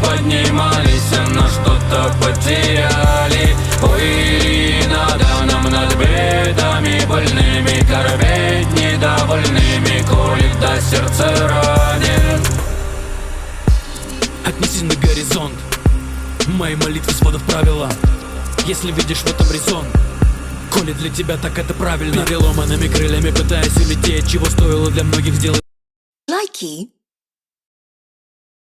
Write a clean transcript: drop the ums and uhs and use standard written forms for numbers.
поднимались, но что-то потеряли. Ой, надо нам над бедами больными корветь недовольными, колик до сердца ранен. Отнесись на горизонт, мои молитвы сводят правила. Если видишь в этом резон, коли для тебя так это правильно. Переломанными крыльями пытаясь улететь, чего стоило для многих сделать Likey.